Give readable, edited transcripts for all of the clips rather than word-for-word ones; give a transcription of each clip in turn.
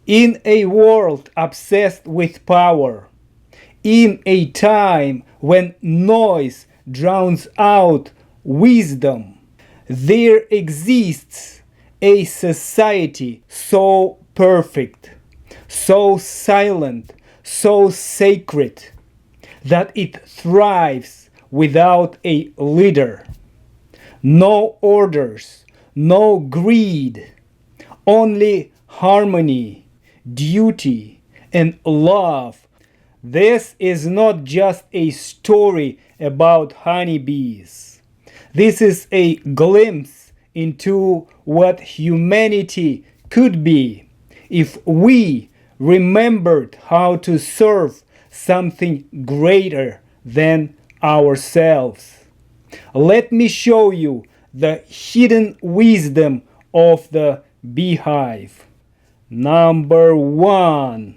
In a world obsessed with power, in a time when noise drowns out wisdom, there exists a society so perfect, so silent, so sacred, that it thrives without a leader. No orders, no greed, only harmony, duty, and love. This is not just a story about honeybees. This is a glimpse into what humanity could be if we remembered how to serve something greater than ourselves. Let me show you the hidden wisdom of the beehive. Number 1.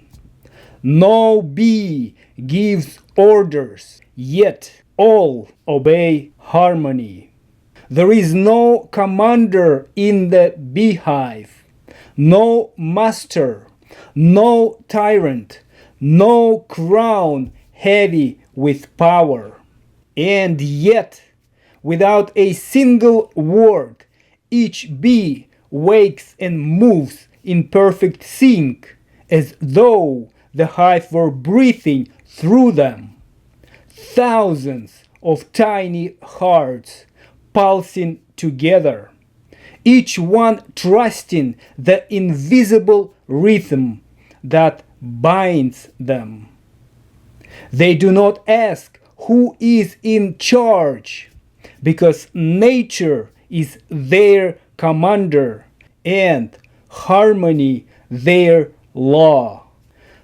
No bee gives orders, yet all obey harmony. There is no commander in the beehive, no master, no tyrant, no crown heavy with power. And yet, without a single word, each bee wakes and moves in perfect sync, as though the hive were breathing through them. Thousands of tiny hearts pulsing together, each one trusting the invisible rhythm that binds them. They do not ask who is in charge, because nature is their commander and harmony their law.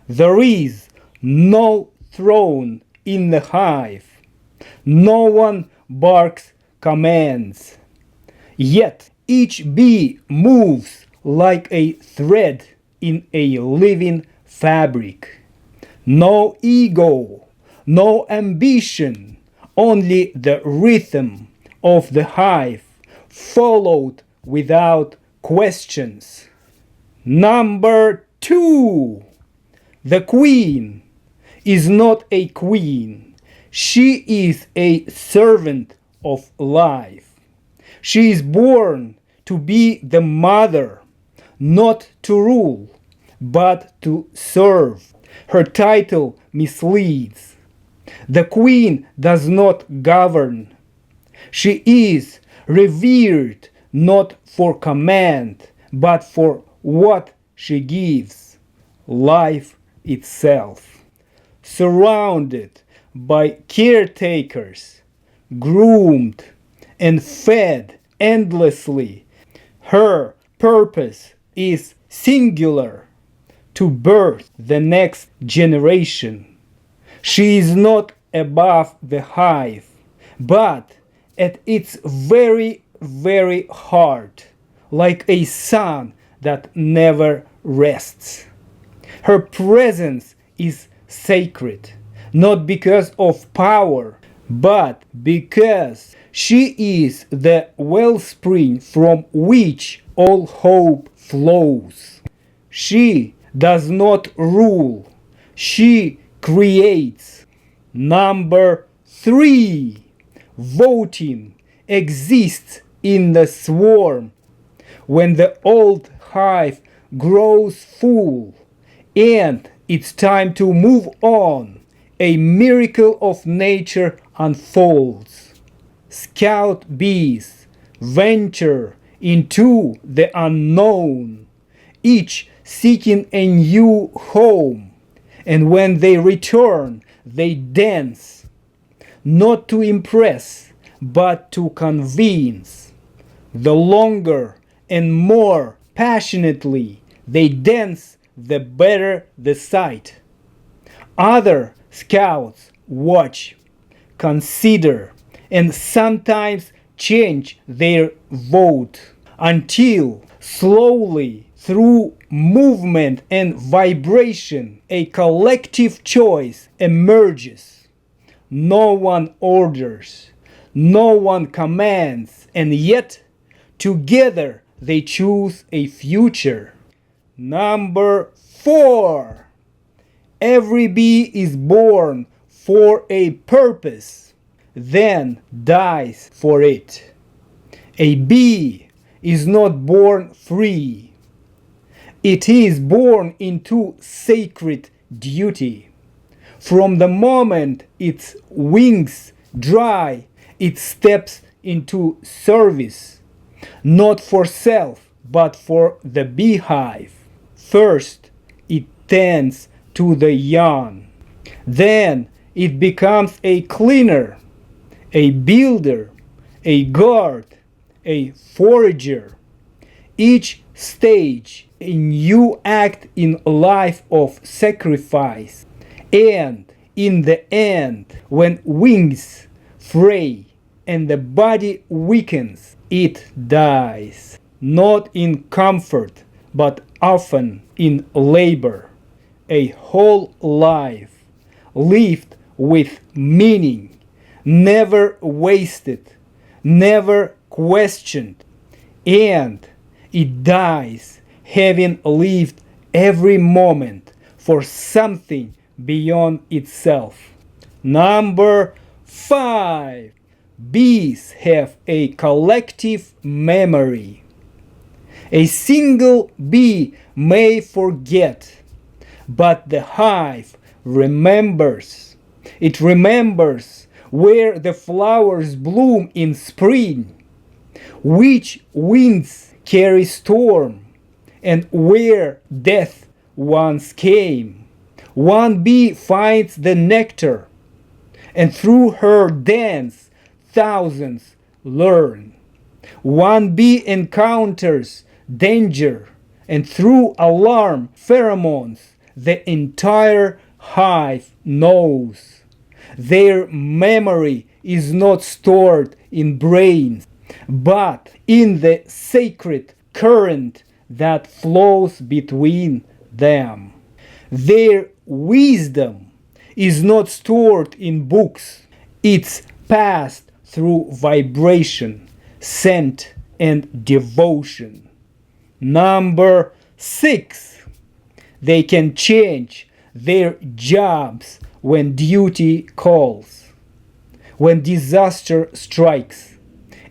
There is no throne in the hive. No one barks commands. Yet each bee moves like a thread in a living fabric. No ego, no ambition, only the rhythm of the hive, followed without questions. Number 2. The queen is not a queen. She is a servant of life. She is born to be the mother, not to rule, but to serve. Her title misleads. The queen does not govern. She is revered not for command, but for what she gives, life itself. Surrounded by caretakers, groomed and fed endlessly, her purpose is singular: to birth the next generation. She is not above the hive, but at its very, very heart, like a sun that never rests. Her presence is sacred, not because of power, but because she is the wellspring from which all hope flows. She does not rule, she creates. Number 3. Voting exists in the swarm. When the old hive grows full and it's time to move on, a miracle of nature unfolds. Scout bees venture into the unknown, each seeking a new home, and when they return, they dance, not to impress, but to convince. The longer and more passionately they dance, the better the sight. Other scouts watch, consider, and sometimes change their vote, until slowly, through movement and vibration, a collective choice emerges. No one orders, no one commands, and yet together they choose a future. Number 4. Every bee is born for a purpose, then dies for it. A bee is not born free. It is born into sacred duty. From the moment its wings dry, it steps into service, not for self, but for the beehive. First, it tends to the young. Then it becomes a cleaner, a builder, a guard, a forager. Each stage a new act in life of sacrifice. And in the end, when wings fray and the body weakens, it dies, not in comfort, but often in labor. A whole life lived with meaning, never wasted, never questioned, and it dies having lived every moment for something beyond itself. Number 5. Bees have a collective memory. A single bee may forget, but the hive remembers. It remembers where the flowers bloom in spring, which winds carry storm, and where death once came. One bee finds the nectar, and through her dance thousands learn. One bee encounters danger, and through alarm pheromones the entire hive knows. Their memory is not stored in brains, but in the sacred current that flows between them. Their wisdom is not stored in books. It's passed through vibration, scent, and devotion. Number 6. They can change their jobs when duty calls. When disaster strikes,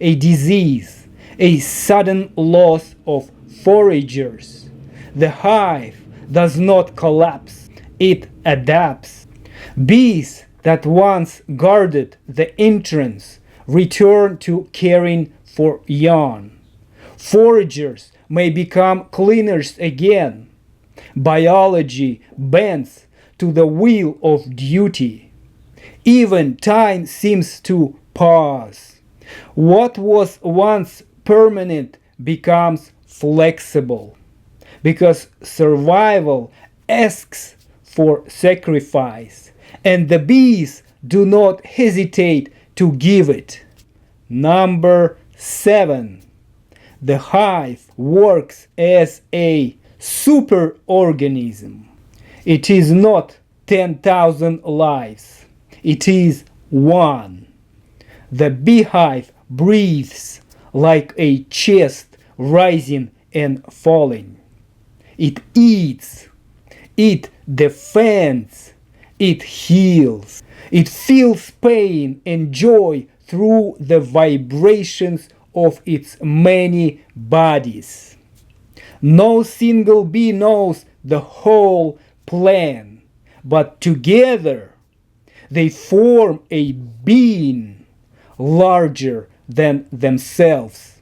a disease, a sudden loss of foragers, the hive does not collapse, it adapts. Bees that once guarded the entrance return to caring for young. Foragers may become cleaners again. Biology bends to the wheel of duty. Even time seems to pause. What was once permanent becomes flexible, because survival asks for sacrifice, and the bees do not hesitate to give it. Number 7. The hive works as a superorganism. It is not 10,000 lives. It is one. The beehive breathes like a chest rising and falling. It eats. It defends. It heals. It feels pain and joy through the vibrations of its many bodies. No single bee knows the whole plan, but together they form a being larger than themselves.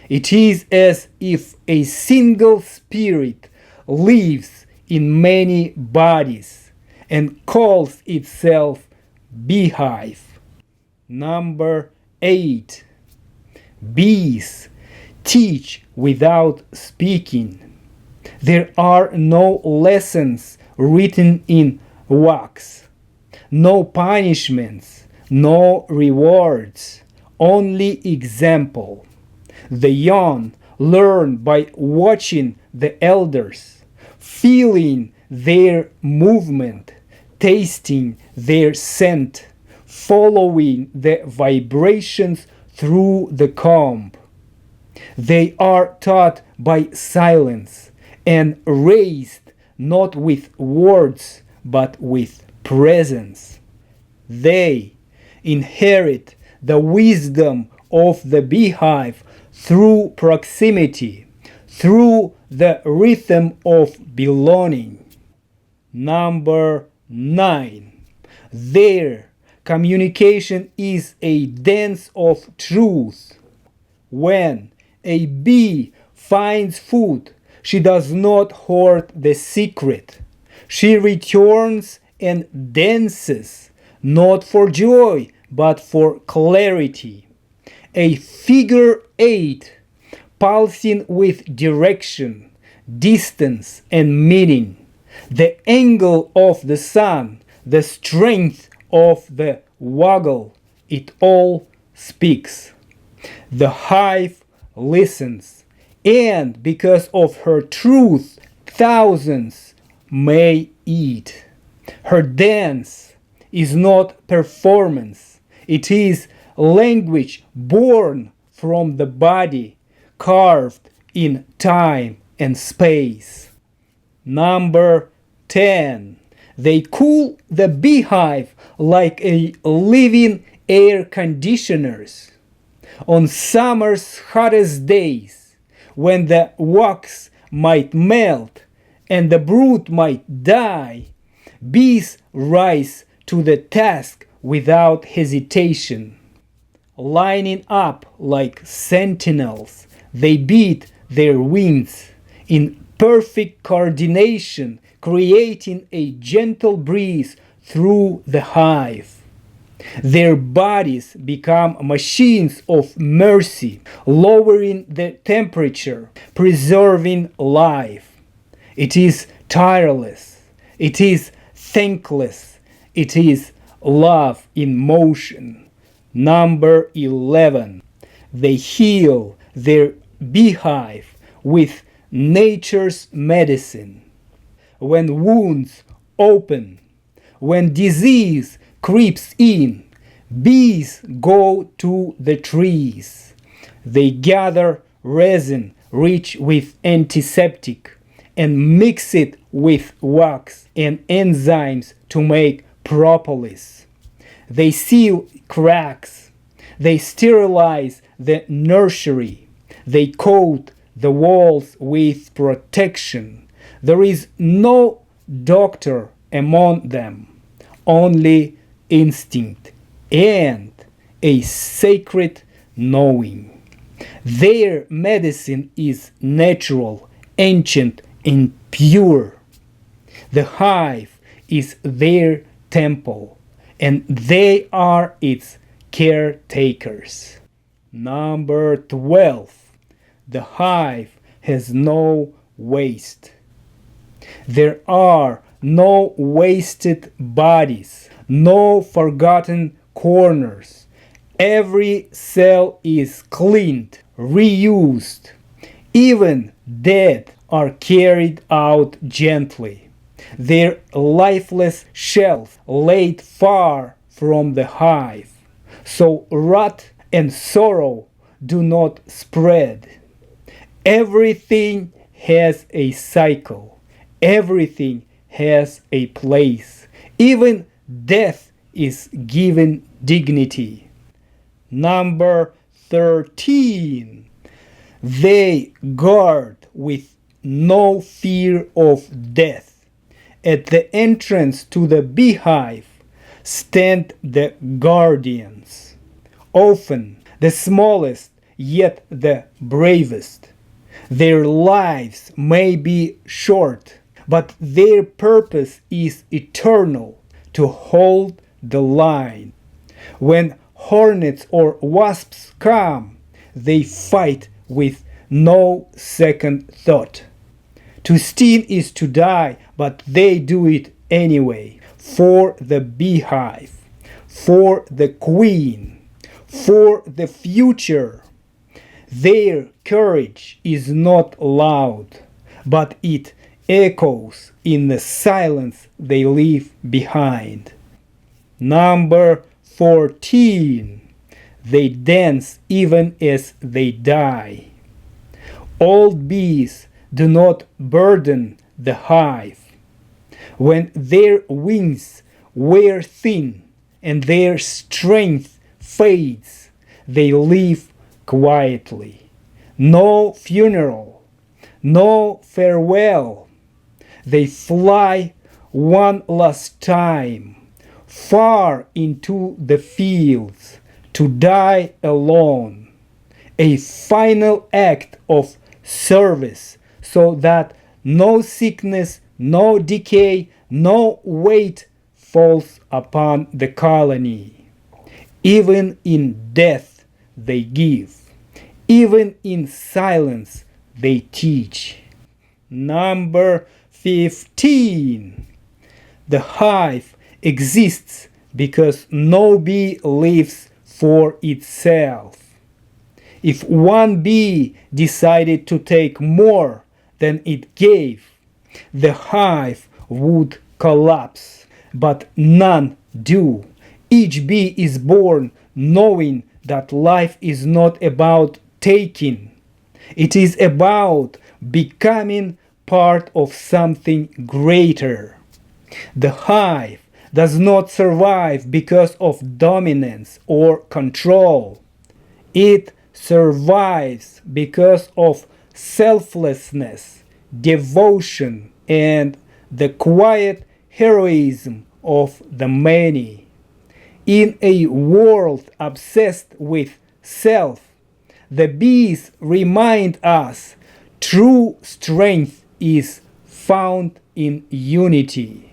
It is as if a single spirit lives in many bodies and calls itself beehive. Number 8. Bees teach without speaking. There are no lessons written in wax, no punishments, no rewards, only example. The young learn by watching the elders, feeling their movement, tasting their scent, following the vibrations through the comb. They are taught by silence and raised not with words, but with presence. They inherit the wisdom of the beehive through proximity, through the rhythm of belonging. Number 9. Their communication is a dance of truth. When a bee finds food, she does not hoard the secret. She returns and dances, not for joy, but for clarity. A figure 8, pulsing with direction, distance, and meaning. The angle of the sun, the strength of the waggle, it all speaks. The hive listens, and because of her truth, thousands may eat. Her dance is not performance, it is language born from the body, carved in time and space. Number 10. They cool the beehive like a living air conditioners. On summer's hottest days, when the wax might melt and the brood might die, bees rise to the task without hesitation. Lining up like sentinels, they beat their wings in perfect coordination, creating a gentle breeze through the hive. Their bodies become machines of mercy, lowering the temperature, preserving life. It is tireless, it is thankless, it is love in motion. Number 11. They heal their beehive with nature's medicine. When wounds open, when disease creeps in, bees go to the trees. They gather resin rich with antiseptic and mix it with wax and enzymes to make propolis. They seal cracks. They sterilize the nursery. They coat the walls with protection. There is no doctor among them, only instinct and a sacred knowing. Their medicine is natural, ancient, and pure. The hive is their temple, and they are its caretakers. Number 12. The hive has no waste. There are no wasted bodies, no forgotten corners. Every cell is cleaned, reused. Even dead are carried out gently, their lifeless shells laid far from the hive, so rot and sorrow do not spread. Everything has a cycle. Everything has a place. Even death is given dignity. Number 13. They guard with no fear of death. At the entrance to the beehive stand the guardians, often the smallest yet the bravest. Their lives may be short, but their purpose is eternal, to hold the line. When hornets or wasps come, they fight with no second thought. To sting is to die, but they do it anyway, for the beehive, for the queen, for the future. Their courage is not loud, but it echoes in the silence they leave behind. Number 14. They dance even as they die. Old bees do not burden the hive. When their wings wear thin and their strength fades, they live quietly. No funeral, no farewell. They fly one last time, far into the fields, to die alone. A final act of service, so that no sickness, no decay, no weight falls upon the colony. Even in death they give. Even in silence they teach. Number 15. The hive exists because no bee lives for itself. If one bee decided to take more than it gave, the hive would collapse. But none do. Each bee is born knowing that life is not about taking. It is about becoming part of something greater. The hive does not survive because of dominance or control. It survives because of selflessness, devotion, and the quiet heroism of the many. In a world obsessed with self, the bees remind us true strength is found in unity.